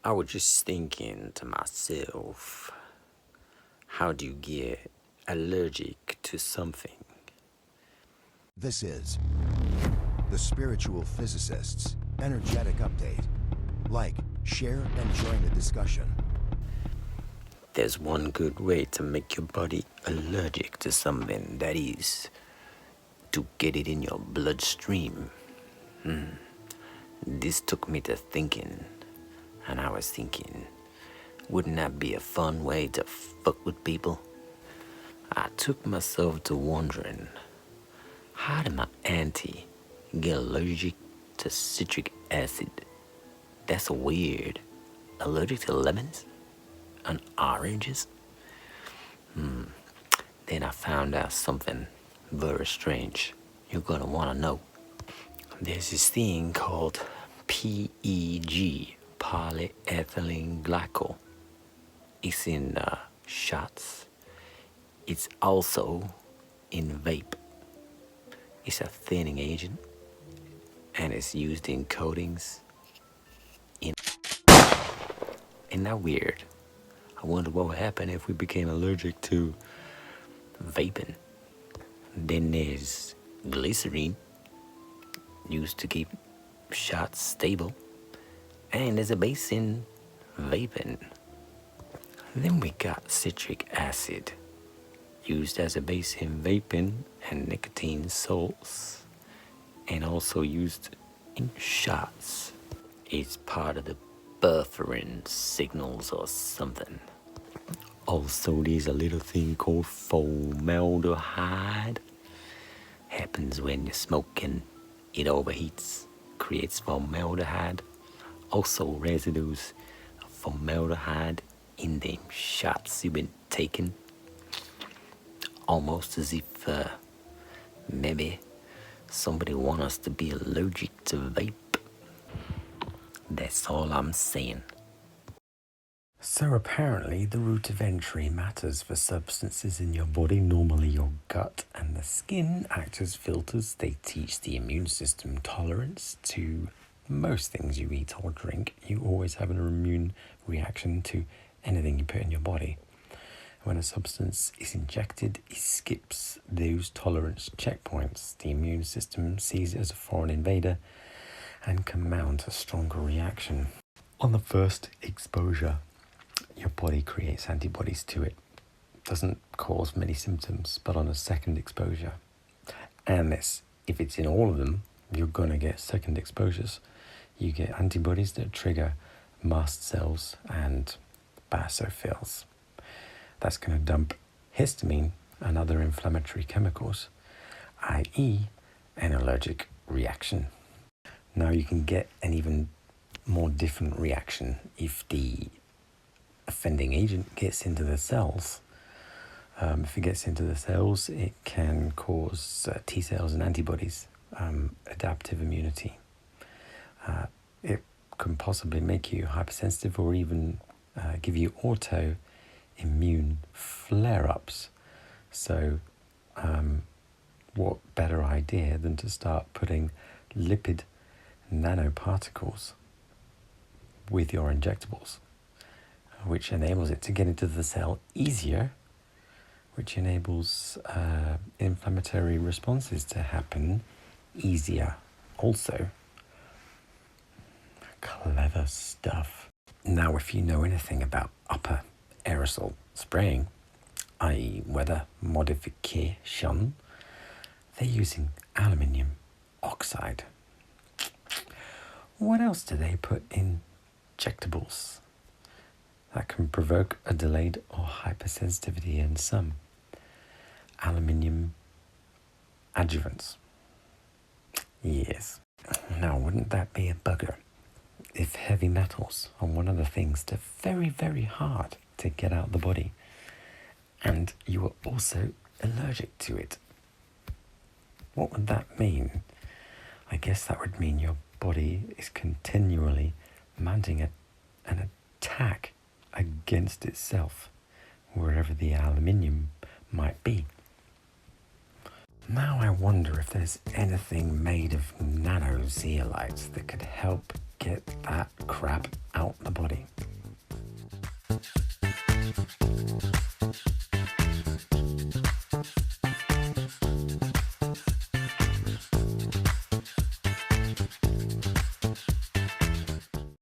I was just thinking to myself, how do you get allergic to something? This is the Spiritual Physicist's Energetic Update. Like, share, and join the discussion. There's one good way to make your body allergic to something, that is, to get it in your bloodstream. This took me to thinking, and I was thinking, wouldn't that be a fun way to fuck with people? I took myself to wondering, how did my auntie get allergic to citric acid? That's weird. Allergic to lemons and oranges? Then I found out something very strange. You're gonna wanna know. There's this thing called PEG, polyethylene glycol. It's in shots. It's also in vape. It's a thinning agent, and it's used in coatings. Isn't that weird? I wonder what would happen if we became allergic to vaping. Then there's glycerine, used to keep shots stable, and there's a base in vaping. Then we got citric acid, used as a base in vaping and nicotine salts, and also used in shots. It's part of the buffering signals or something. Also, there's a little thing called formaldehyde. Happens when you're smoking, it overheats, creates formaldehyde. Also, residues of formaldehyde in them shots you've been taking. Almost as if maybe somebody want us to be allergic to vape. That's all I'm saying. So apparently the route of entry matters for substances in your body. Normally your gut and the skin act as filters. They teach the immune system tolerance to most things you eat or drink. You always have an immune reaction to anything you put in your body. When a substance is injected, it skips those tolerance checkpoints. The immune system sees it as a foreign invader and can mount a stronger reaction. On the first exposure, your body creates antibodies to it. Doesn't cause many symptoms, but on a second exposure, and this, if it's in all of them, you're going to get second exposures. You get antibodies that trigger mast cells and basophils. That's going to dump histamine and other inflammatory chemicals, i.e. an allergic reaction. Now you can get an even more different reaction if the offending agent gets into the cells. If it gets into the cells, it can cause T cells and antibodies, adaptive immunity. It can possibly make you hypersensitive or even give you autoimmune flare-ups. So what better idea than to start putting lipid nanoparticles with your injectables, which enables it to get into the cell easier, which enables inflammatory responses to happen easier also. Clever stuff. Now, if you know anything about upper aerosol spraying, i.e. weather modification, they're using aluminium oxide. What else do they put in injectables that can provoke a delayed or hypersensitivity in some? Aluminium adjuvants. Yes. Now, wouldn't that be a bugger if heavy metals are one of the things that are very, very hard to get out of the body, and you are also allergic to it? What would that mean? I guess that would mean your body is continually mounting an attack against itself, wherever the aluminium might be. Now I wonder if there's anything made of nanozeolites that could help get that crap